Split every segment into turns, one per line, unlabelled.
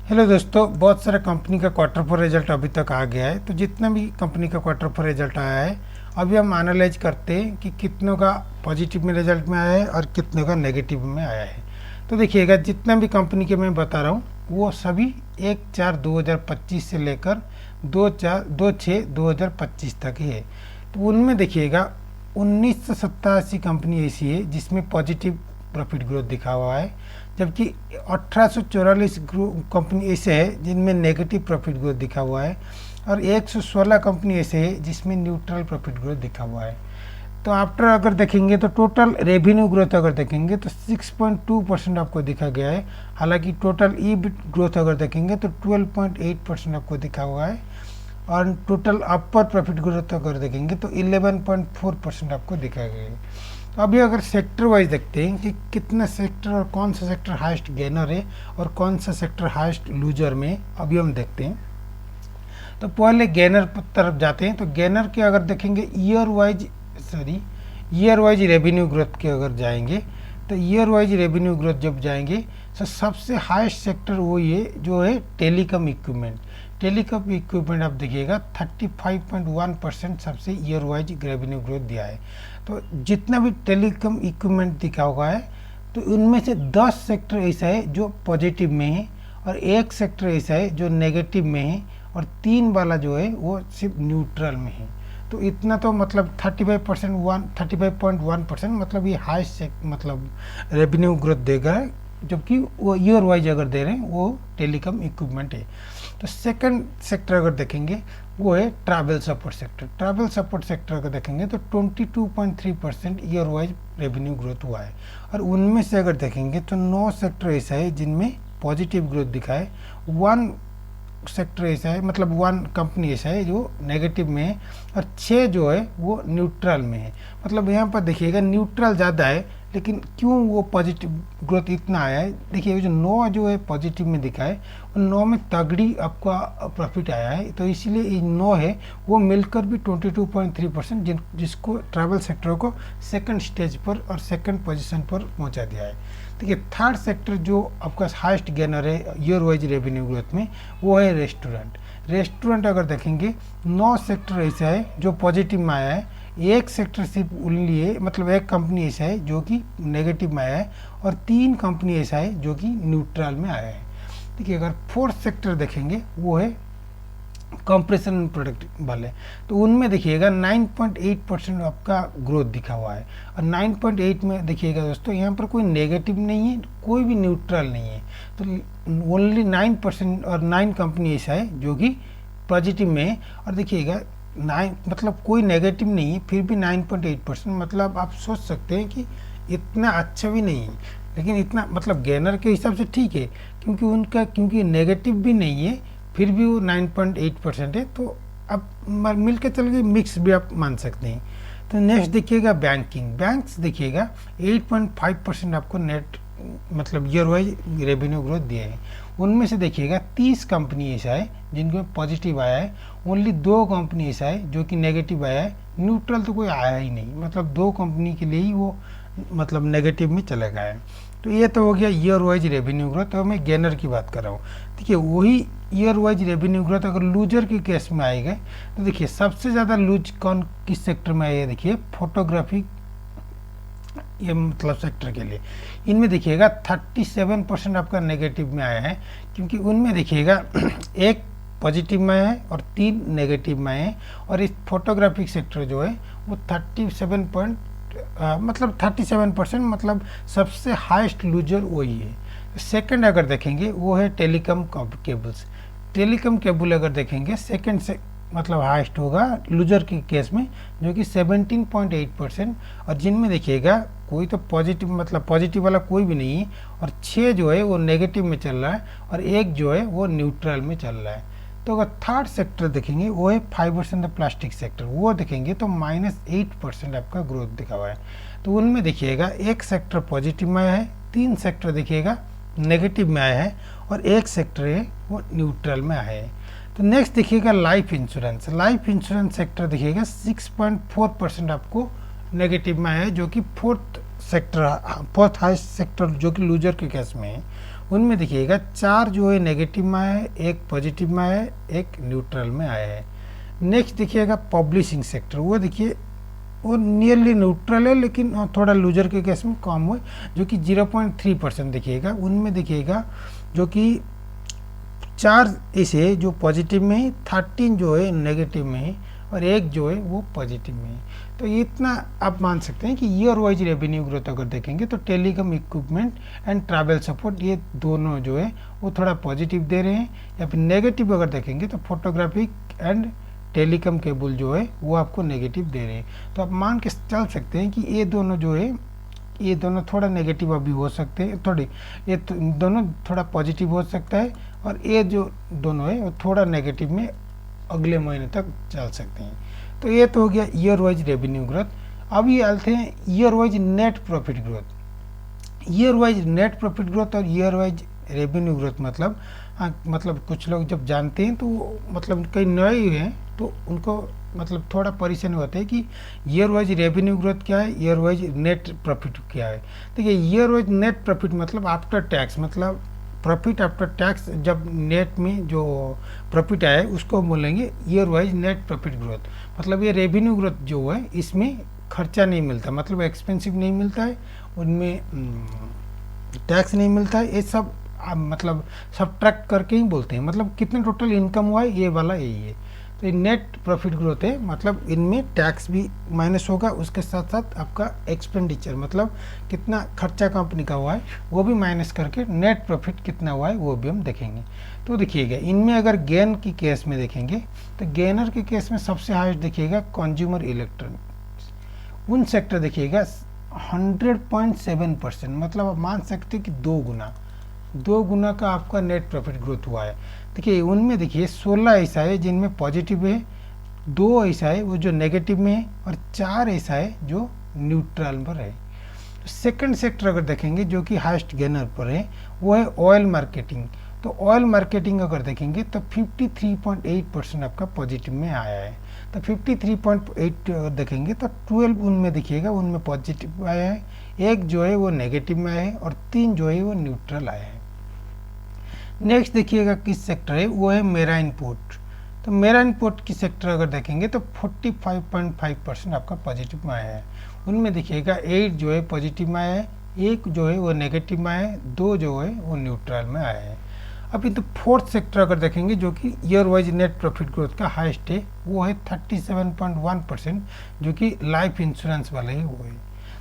Hello दोस्तों, बहुत सारे कंपनी का क्वार्टर फोर रिजल्ट अभी तक आ गया है। तो जितना भी कंपनी का क्वार्टर फोर रिजल्ट आया है, अभी हम एनालाइज करते हैं कि कितनों का पॉजिटिव में रिजल्ट में आया है और कितनों का नेगेटिव में आया है। तो देखिएगा, जितना भी कंपनी के मैं बता रहा हूँ वो सभी 1/4/2025 से लेकर 2/6/2025 तक ही है। तो उनमें देखिएगा 1987 कंपनी ऐसी है जिसमें पॉजिटिव प्रॉफिट ग्रोथ दिखा हुआ है, जबकि 1844 कंपनी ऐसे है जिनमें नेगेटिव प्रॉफिट ग्रोथ दिखा हुआ है, और 116 कंपनी ऐसे है जिसमें न्यूट्रल प्रॉफिट ग्रोथ दिखा हुआ है। तो आफ्टर अगर देखेंगे तो टोटल रेवेन्यू ग्रोथ अगर देखेंगे तो 6.2% आपको दिखा गया है। हालांकि टोटल ईबिट ग्रोथ अगर देखेंगे तो 12.8% आपको दिखा हुआ है, और टोटल अपर प्रॉफिट ग्रोथ अगर देखेंगे तो 11.4% आपको दिखा गया है। तो अभी अगर सेक्टर वाइज देखते हैं कि कितना सेक्टर और कौन सा सेक्टर हाईएस्ट गेनर है और कौन सा सेक्टर हाईएस्ट लूजर में, अभी हम देखते हैं। तो पहले गेनर तरफ जाते हैं। तो गेनर के अगर देखेंगे ईयर वाइज रेवेन्यू ग्रोथ के अगर जाएंगे, तो ईयर वाइज रेवेन्यू ग्रोथ जब जाएंगे तो सबसे हाईएस्ट सेक्टर वो ये जो है टेलीकॉम इक्विपमेंट। टेलीकॉम इक्विपमेंट आप देखिएगा 35.1% सबसे ईयर वाइज रेवेन्यू ग्रोथ दिया है। तो जितना भी टेलीकॉम इक्विपमेंट दिखा हुआ है, तो उनमें से 10 सेक्टर ऐसा है जो पॉजिटिव में है, और एक सेक्टर ऐसा है जो नेगेटिव में है, और 3 वाला जो है वो सिर्फ न्यूट्रल में है। तो इतना तो मतलब 35.1% मतलब ये हाईएस्ट मतलब रेवेन्यू ग्रोथ देगा, जबकि वो ईयर वाइज अगर दे रहे हैं वो टेलीकॉम इक्विपमेंट है। तो सेकंड सेक्टर अगर देखेंगे वो है travel support sector. Travel support sector अगर देखेंगे तो 22.3% ईयर वाइज रेवेन्यू ग्रोथ हुआ है, और उनमें से अगर देखेंगे तो 9 सेक्टर ऐसा है जिनमें पॉजिटिव ग्रोथ दिखा है, 1 सेक्टर ऐसा है मतलब 1 कंपनी ऐसा है जो नेगेटिव में है, और 6 जो है वो न्यूट्रल में है। मतलब यहाँ पर देखिएगा न्यूट्रल ज़्यादा है, लेकिन क्यों वो पॉजिटिव ग्रोथ इतना आया है, देखिए जो 9 जो है पॉजिटिव में दिखा है, उन 9 में तगड़ी आपका प्रॉफिट आया है। तो इसलिए ये 9 है वो मिलकर भी 22.3% जिसको ट्रैवल सेक्टर को सेकंड स्टेज पर और सेकंड पोजीशन पर पहुंचा दिया है। देखिए थर्ड सेक्टर जो आपका हाईएस्ट गेनर है ईयर वाइज रेवेन्यू ग्रोथ में, वो है रेस्टोरेंट। रेस्टोरेंट अगर देखेंगे 9 सेक्टर ऐसा है जो पॉजिटिव में आया है, एक सेक्टर सिर्फ ओनली है मतलब एक कंपनी ऐसा है जो कि नेगेटिव में आया है, और 3 कंपनी ऐसा है जो कि न्यूट्रल में आया है। देखिए अगर फोर्थ सेक्टर देखेंगे वो है कंप्रेशन प्रोडक्ट वाले, तो उनमें देखिएगा 9.8% आपका ग्रोथ दिखा हुआ है, और 9.8 में देखिएगा दोस्तों यहाँ पर कोई नेगेटिव नहीं है, कोई भी न्यूट्रल नहीं है। तो ओनली 9% और 9 कंपनी ऐसा है जो कि पॉजिटिव में है, और देखिएगा 9 मतलब कोई नेगेटिव नहीं है, फिर भी 9.8% मतलब आप सोच सकते हैं कि इतना अच्छा भी नहीं है, लेकिन इतना मतलब गेनर के हिसाब से ठीक है, क्योंकि नेगेटिव भी नहीं है, फिर भी वो 9.8% है। तो अब मिल के चल गए, मिक्स भी आप मान सकते हैं। तो नेक्स्ट देखिएगा बैंक्स देखिएगा 8.5% आपको नेट मतलब ईयर वाइज रेवेन्यू ग्रोथ दिए हैं। उनमें से देखिएगा 30 कंपनी ऐसा है जिनको पॉजिटिव आया है, ओनली 2 कंपनी ऐसा है जो कि नेगेटिव आया है, न्यूट्रल तो कोई आया ही नहीं, मतलब 2 कंपनी के लिए ही वो मतलब नेगेटिव में चले गए हैं। तो ये तो हो गया ईयर वाइज रेवेन्यू ग्रोथ। तो मैं गेनर की बात कर रहा हूँ। देखिए वही ईयर वाइज रेवेन्यू ग्रोथ अगर लूजर के केस में आएगा, तो देखिए सबसे ज़्यादा लूज कौन किस सेक्टर में आया है, देखिए फोटोग्राफी ये मतलब सेक्टर के लिए। इनमें देखिएगा 37% आपका नेगेटिव में आया है, क्योंकि उनमें देखिएगा एक पॉजिटिव में है और 3 नेगेटिव में है, और इस फोटोग्राफिक सेक्टर जो है वो 37% मतलब सबसे हाईएस्ट लूजर वही है। सेकंड अगर देखेंगे वो है टेलीकॉम केबल्स। टेलीकॉम केबल अगर देखेंगे सेकंड से मतलब हाईएस्ट होगा लूजर के केस में, जो कि 17.8%, और जिनमें देखिएगा कोई तो पॉजिटिव मतलब पॉजिटिव वाला कोई भी नहीं है, और 6 जो है वो नेगेटिव में चल रहा है, और एक जो है वो न्यूट्रल में चल रहा है। तो अगर थर्ड सेक्टर देखेंगे वो है fibres and the plastic sector, वो देखेंगे तो -8% आपका ग्रोथ दिखा हुआ है। तो उनमें देखिएगा एक सेक्टर पॉजिटिव में आया है, 3 सेक्टर देखिएगा नेगेटिव में आया है, और एक सेक्टर है वो न्यूट्रल में आया है। तो नेक्स्ट देखिएगा लाइफ इंश्योरेंस सेक्टर देखिएगा 6.4% आपको नेगेटिव में आया है, जो कि फोर्थ हाईएस्ट सेक्टर जो कि लूजर के केस में है। उनमें देखिएगा 4 जो है नेगेटिव में आया है, एक पॉजिटिव में आया है, एक न्यूट्रल में आया है। नेक्स्ट देखिएगा पब्लिशिंग सेक्टर, वो देखिए वो नियरली न्यूट्रल है, लेकिन थोड़ा लूजर के केस में कम हुआ, जो कि 0.3% देखिएगा। उनमें देखिएगा जो कि 4 ऐसे जो पॉजिटिव में है, 13 जो है नेगेटिव में है, और एक जो है वो पॉजिटिव में है। तो ये इतना आप मान सकते हैं कि ईयर वाइज रेवेन्यू ग्रोथ अगर देखेंगे तो telecom equipment and travel support ये दोनों जो है वो थोड़ा पॉजिटिव दे रहे हैं। या फिर नेगेटिव अगर देखेंगे तो फोटोग्राफिक एंड टेलीकॉम केबल जो है वो आपको नेगेटिव दे रहे हैं। तो आप मान के चल सकते हैं कि ये दोनों जो है ये दोनों थोड़ा नेगेटिव अभी हो सकते हैं, ये दोनों थोड़ा पॉजिटिव हो सकता है, और ये जो दोनों है वो थोड़ा नेगेटिव में अगले महीने तक चल सकते हैं। तो ये तो हो गया ईयर वाइज रेवेन्यू ग्रोथ। अब ये आते हैं year wise net profit growth. Year wise net profit growth और ईयर वाइज रेवेन्यू ग्रोथ मतलब कुछ लोग जब जानते हैं तो मतलब कई नए हैं तो उनको मतलब थोड़ा परेशानी होता है कि ईयर वाइज रेवेन्यू ग्रोथ क्या है, ईयर वाइज नेट प्रॉफिट क्या है। देखिए ईयर वाइज नेट प्रॉफिट मतलब आफ्टर टैक्स, मतलब प्रॉफिट आफ्टर टैक्स, जब नेट में जो प्रॉफिट आए उसको बोलेंगे year wise net profit growth. मतलब ये रेवेन्यू ग्रोथ जो है इसमें खर्चा नहीं मिलता, मतलब एक्सपेंसिव नहीं मिलता है, उनमें टैक्स नहीं मिलता है, ये सब मतलब सब्ट्रैक्ट करके ही बोलते हैं। मतलब कितने टोटल इनकम हुआ है ये वाला यही है। तो ये नेट प्रॉफिट ग्रोथ है, मतलब इनमें टैक्स भी माइनस होगा, उसके साथ साथ आपका एक्सपेंडिचर मतलब कितना खर्चा कंपनी का हुआ है वो भी माइनस करके नेट प्रॉफिट कितना हुआ है वो भी हम देखेंगे। तो देखिएगा इनमें अगर गेन की केस में देखेंगे तो गेनर के केस में सबसे हाईएस्ट देखिएगा कंज्यूमर इलेक्ट्रॉनिक्स, उन सेक्टर देखिएगा 100.7%, मतलब आप मान सकते हैं कि 2 गुना का आपका नेट प्रॉफिट ग्रोथ हुआ है। देखिए उनमें देखिए 16 ऐसा है जिनमें पॉजिटिव है, 2 ऐसा है वो जो नेगेटिव में है, और 4 ऐसा है जो न्यूट्रल पर है। सेकंड सेक्टर अगर देखेंगे जो कि हाईएस्ट गेनर पर है वो है ऑयल मार्केटिंग। तो ऑयल मार्केटिंग अगर देखेंगे तो 53.8% आपका पॉजिटिव में आया है। तो 53.8 देखेंगे तो 12 उनमें देखिएगा उनमें पॉजिटिव आया है, एक जो है वो नेगेटिव में आया है, और 3 जो है वो न्यूट्रल आया है। नेक्स्ट देखिएगा किस सेक्टर है, वो है मेराइन पोर्ट। तो मेराइन पोर्ट की सेक्टर अगर देखेंगे तो 45.5% आपका पॉजिटिव में आया है। उनमें देखिएगा 8 जो है पॉजिटिव में आया है, एक जो है वो नेगेटिव में आया है, 2 जो है वो न्यूट्रल में आया है। अभी तो फोर्थ सेक्टर अगर देखेंगे जो कि year wise net profit growth का हाईएस्ट है वो है 37.1%, जो कि लाइफ इंश्योरेंस वाला ही वो है।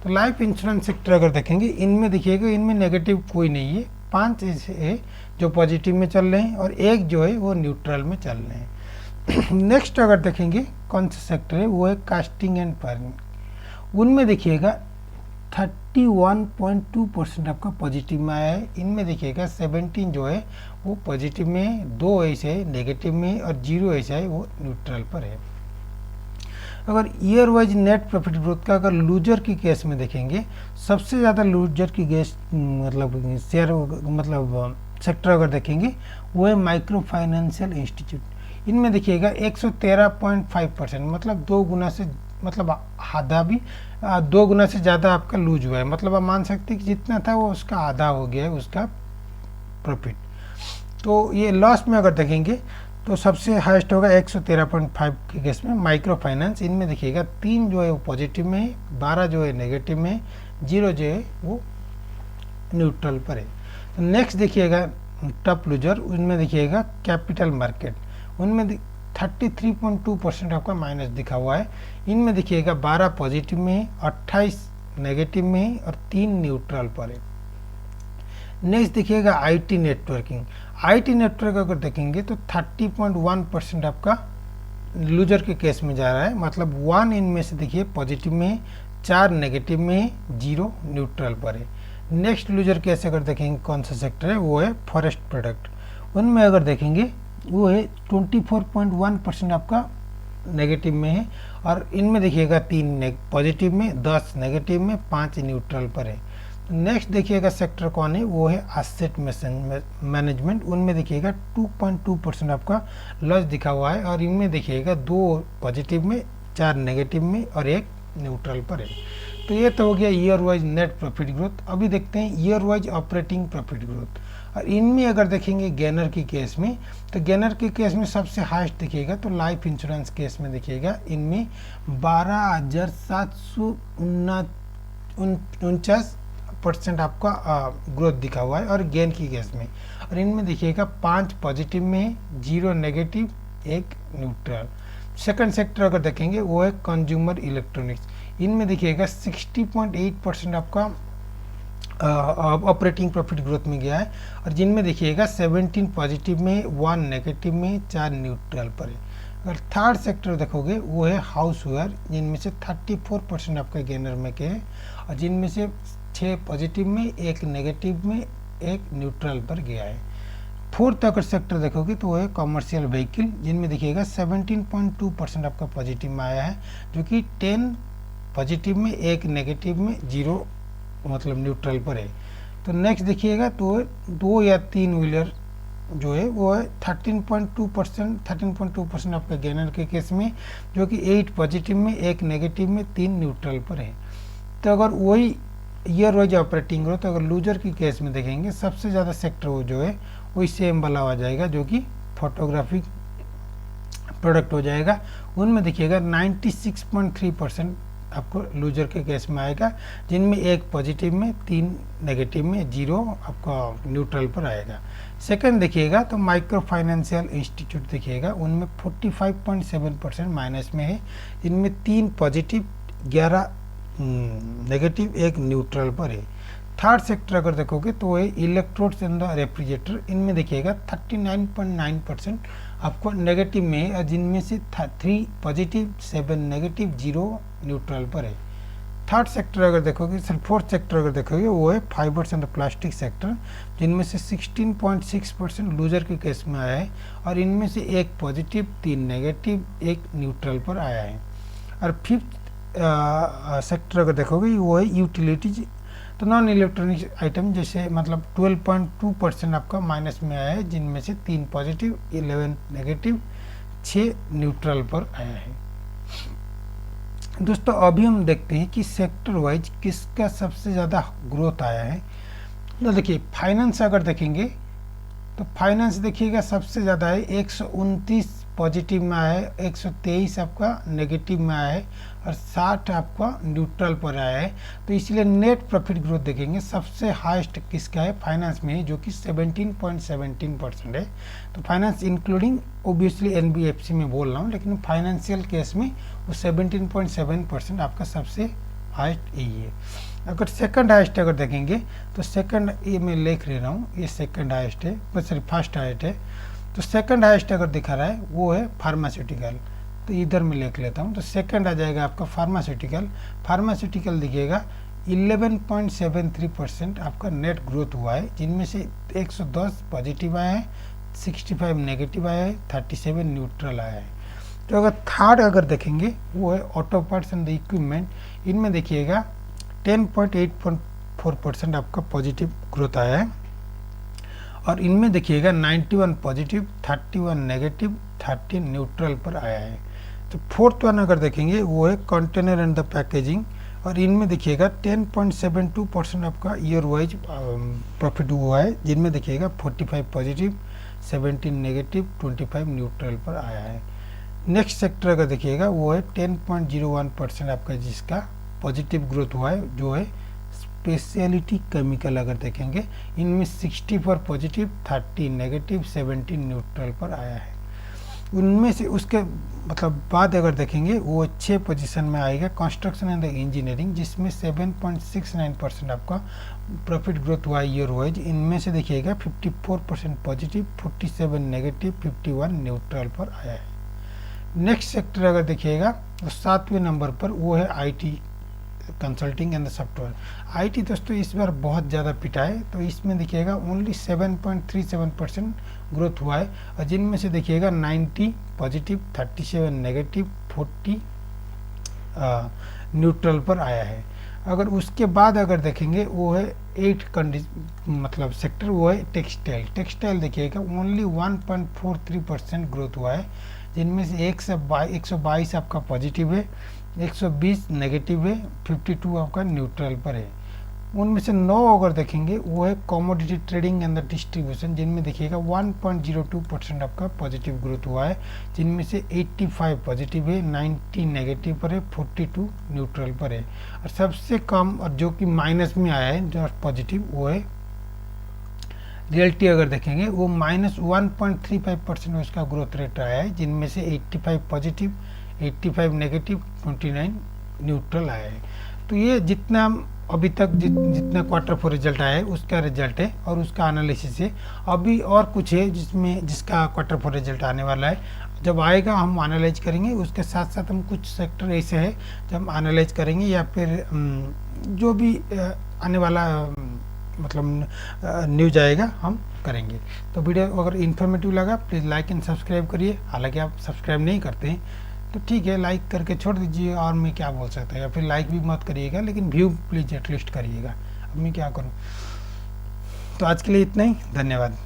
तो लाइफ इंश्योरेंस सेक्टर अगर देखेंगे इनमें देखिएगा इनमें नेगेटिव कोई नहीं है, 5 ऐसे है जो पॉजिटिव में चल रहे हैं, और एक जो है वो न्यूट्रल में चल रहे हैं। नेक्स्ट अगर देखेंगे कौन सा सेक्टर है वो है कास्टिंग एंड फार्मिंग। उनमें देखिएगा 31.2% आपका पॉजिटिव में आया है। इनमें देखिएगा 17 जो है वो पॉजिटिव में है, 2 ऐसे है नेगेटिव में, और 0 ऐसा है वो न्यूट्रल पर है। अगर year wise net profit growth का अगर लूजर की केस में देखेंगे, सबसे ज़्यादा लूजर की केस मतलब शेयर मतलब सेक्टर अगर देखेंगे वो है माइक्रो फाइनेंशियल इंस्टीट्यूट। इनमें देखिएगा 113.5%, मतलब 2 गुना से मतलब आधा भी 2 गुना से ज़्यादा आपका लूज हुआ है। मतलब आप मान सकते हैं कि जितना था वो उसका आधा हो गया है उसका प्रॉफिट। तो ये लॉस में अगर देखेंगे तो सबसे हाईएस्ट होगा 113.5 के केस में माइक्रो फाइनेंस। इनमें देखिएगा 3 जो है वो पॉजिटिव में है, 12 जो है नेगेटिव में है, 0 जो है वो न्यूट्रल पर है। तो नेक्स्ट देखिएगा टॉप लूजर, उनमें देखिएगा कैपिटल मार्केट। उनमें 33.2% आपका माइनस दिखा हुआ है। इनमें देखिएगा 12 पॉजिटिव में है, 28 नेगेटिव में है, और 3 न्यूट्रल पर है। नेक्स्ट देखिएगा आईटी नेटवर्किंग। आईटी नेटवर्क अगर देखेंगे तो 30.1% आपका लूजर के केस में जा रहा है, मतलब 1 इनमें से देखिए पॉजिटिव में है, 4 नेगेटिव में है, 0 न्यूट्रल पर है। नेक्स्ट लूजर केस अगर देखेंगे कौन सा सेक्टर है वो है फॉरेस्ट प्रोडक्ट। उनमें अगर देखेंगे वो है 24.1% आपका नेगेटिव में है, और इनमें देखिएगा 3 पॉजिटिव में, 10 नेगेटिव में, 5 न्यूट्रल पर है। नेक्स्ट देखिएगा सेक्टर कौन है वो है एसेट मैनेजमेंट। उनमें देखिएगा 2.2% आपका लॉस दिखा हुआ है, और इनमें देखिएगा 2 पॉजिटिव में, 4 नेगेटिव में, और 1 न्यूट्रल पर है। तो ये तो हो गया year wise net profit growth. अभी देखते हैं year wise operating profit growth. और इनमें अगर देखेंगे गेनर की केस में, तो गेनर के केस में सबसे हाईएस्ट दिखेगा तो लाइफ इंश्योरेंस केस में दिखेगा, इनमें 12,749% आपका ग्रोथ दिखा हुआ है। और गेन की केस में, और इनमें देखिएगा 5 पॉजिटिव में है, 0 नेगेटिव, 1 न्यूट्रल। सेकंड सेक्टर अगर देखेंगे वो है कंज्यूमर इलेक्ट्रॉनिक्स, इनमें देखिएगा 60.8% आपका ऑपरेटिंग प्रॉफिट ग्रोथ में गया है। और जिनमें देखिएगा 17 पॉजिटिव में, 1 नेगेटिव में, 4 न्यूट्रल पर है। अगर थर्ड सेक्टर देखोगे वो है हाउसवेयर, जिनमें से 34% आपका गेनर में के है, और जिनमें से 6 पॉजिटिव में, 1 नेगेटिव में, 1 न्यूट्रल पर गया है। फोर्थ अगर सेक्टर देखोगे तो वो है कॉमर्शियल व्हीकल, जिनमें देखिएगा 17.2% आपका पॉजिटिव में आया है, जो कि 10 पॉजिटिव में, 1 नेगेटिव में, 0 मतलब न्यूट्रल पर है। तो नेक्स्ट देखिएगा तो 2 या 3 व्हीलर जो है वो है 13.2% आपका गेनर के केस में, जो कि 8 पॉजिटिव में, 1 नेगेटिव में, 3 न्यूट्रल पर है। तो अगर वही ईयर वाइज ऑपरेटिंग ग्रोथ अगर लूजर की केस में देखेंगे, सबसे ज़्यादा सेक्टर वो जो है वही सेम वाला आ जाएगा, जो कि फोटोग्राफिक प्रोडक्ट हो जाएगा। उनमें देखिएगा 96.3% आपको लूजर के केस में आएगा, जिनमें 1 पॉजिटिव में, 3 नेगेटिव में, 0 आपका न्यूट्रल पर आएगा। सेकंड देखिएगा तो माइक्रो फाइनेंशियल इंस्टीट्यूट देखिएगा, उनमें 45.7% माइनस में है, जिनमें 3 पॉजिटिव, 11 नेगेटिव, 1 न्यूट्रल पर है। थर्ड सेक्टर अगर देखोगे तो है इलेक्ट्रोड्स एंड द रेफ्रिजरेटर, इनमें देखिएगा 39.9% आपको नेगेटिव में है, और जिनमें से 3 पॉजिटिव, 7 नेगेटिव, 0 न्यूट्रल पर है। थर्ड सेक्टर अगर देखोगे, फोर्थ सेक्टर अगर देखोगे वो है फाइबर्स एंड प्लास्टिक सेक्टर, जिनमें से 16.6% लूजर के केस में आया है, और इनमें से 1 पॉजिटिव, 3 नेगेटिव, 1 न्यूट्रल पर आया है। और फिफ्थ सेक्टर अगर देखोगे वो है यूटिलिटीज, तो नॉन इलेक्ट्रॉनिक आइटम जैसे मतलब 12.2% आपका माइनस में आया है, जिनमें से 3 पॉजिटिव, 11 नेगेटिव, 6 न्यूट्रल पर आया है। दोस्तों अभी हम देखते हैं कि सेक्टर वाइज किसका सबसे ज़्यादा ग्रोथ आया है। तो देखिए फाइनेंस अगर देखेंगे तो फाइनेंस देखिएगा सबसे ज़्यादा है, 129 पॉजिटिव में आया है, 123 आपका नेगेटिव में आया है, और 60 आपका न्यूट्रल पर आया है। तो इसलिए नेट प्रॉफिट ग्रोथ देखेंगे सबसे हाईएस्ट किसका है, फाइनेंस में है, जो कि 17.17% है। तो फाइनेंस इंक्लूडिंग ओबियसली एनबीएफसी में बोल रहा हूँ, लेकिन फाइनेंशियल केस में वो 17.7% आपका सबसे हाईएस्ट यही है। अगर सेकंड हाईएस्ट अगर देखेंगे तो सेकंड, ये मैं लिख ले रहा हूँ, ये सेकंड हाईएस्ट है, सॉरी फर्स्ट हाईएस्ट है। तो सेकंड हाईएस्ट अगर दिखा रहा है वो है फार्मास्यूटिकल, तो इधर में लिख लेता हूँ। तो सेकंड आ जाएगा आपका फार्मास्यूटिकल। फार्मास्यूटिकल दिखेगा 11.73% आपका नेट ग्रोथ हुआ है, जिनमें से 110 पॉजिटिव आया है, 65 नेगेटिव आया है, 37 न्यूट्रल आया है। तो अगर थर्ड अगर देखेंगे वो है auto parts and the equipment, इनमें देखिएगा 10.84% आपका पॉजिटिव ग्रोथ आया है, और इनमें देखिएगा 91 पॉजिटिव, 31 नेगेटिव, 30 न्यूट्रल पर आया है। तो फोर्थ वन अगर देखेंगे वो है कंटेनर एंड द पैकेजिंग, और इनमें देखिएगा 10.72% आपका ईयर वाइज प्रॉफिट हुआ है, जिनमें देखिएगा 45 पॉजिटिव, 17 नेगेटिव, 25 न्यूट्रल पर आया है। नेक्स्ट सेक्टर अगर देखिएगा वो है 10.01% आपका जिसका पॉजिटिव ग्रोथ हुआ है, जो है स्पेशलिटी केमिकल। अगर देखेंगे इनमें 64 पॉजिटिव, 30 नेगेटिव, 17 न्यूट्रल पर आया है। उनमें से उसके मतलब बाद अगर देखेंगे वो 6 पोजीशन में आएगा कंस्ट्रक्शन एंड इंजीनियरिंग, जिसमें 7.69% आपका प्रॉफिट ग्रोथ हुआ ईयर वाइज। इनमें से देखिएगा 54% पॉजिटिव, 47 नेगेटिव, 51 न्यूट्रल पर आया है। नेक्स्ट सेक्टर अगर देखिएगा तो 7वें नंबर पर वो है IT consulting and software. IT दोस्तों इस बार बहुत ज़्यादा पिटा है, तो इसमें देखिएगा ओनली 7.37% ग्रोथ हुआ है, और जिनमें से देखिएगा 90 पॉजिटिव, 37 नेगेटिव, 40 न्यूट्रल पर आया है। अगर उसके बाद अगर देखेंगे वो है 8 मतलब सेक्टर, वो है टेक्सटाइल। टेक्सटाइल देखिएगा ओनली 1.43% ग्रोथ हुआ है, जिनमें से 122 आपका पॉजिटिव है, 120 नेगेटिव है, 52 आपका न्यूट्रल पर है। उनमें से 9 अगर देखेंगे वो है commodity trading and the distribution, जिनमें देखिएगा 1.02% आपका पॉजिटिव ग्रोथ हुआ है, जिनमें से 85 पॉजिटिव है, 90 नेगेटिव पर है, 42 न्यूट्रल पर है। और सबसे कम और जो कि माइनस में आया है जो पॉजिटिव वो है रियल्टी। अगर देखेंगे वो -1.35% उसका ग्रोथ रेट आया है, जिनमें से 85 पॉजिटिव, 85 नेगेटिव, 29 न्यूट्रल आया है। तो ये जितना अभी तक जितना क्वार्टर फोर रिजल्ट आया है उसका रिजल्ट है और उसका एनालिसिस है। अभी और कुछ है जिसका क्वार्टर फोर रिजल्ट आने वाला है, जब आएगा हम एनालाइज करेंगे। उसके साथ साथ हम कुछ सेक्टर ऐसे है जब हम एनालाइज करेंगे या फिर जो भी आने वाला मतलब न्यूज आएगा हम करेंगे। तो वीडियो अगर इन्फॉर्मेटिव लगा प्लीज़ लाइक एंड सब्सक्राइब करिए। हालांकि आप सब्सक्राइब नहीं करते हैं तो ठीक है, लाइक करके छोड़ दीजिए, और मैं क्या बोल सकता है, या फिर लाइक भी मत करिएगा लेकिन व्यू प्लीज़ एटलीस्ट करिएगा। अब मैं क्या करूँ। तो आज के लिए इतना ही, धन्यवाद।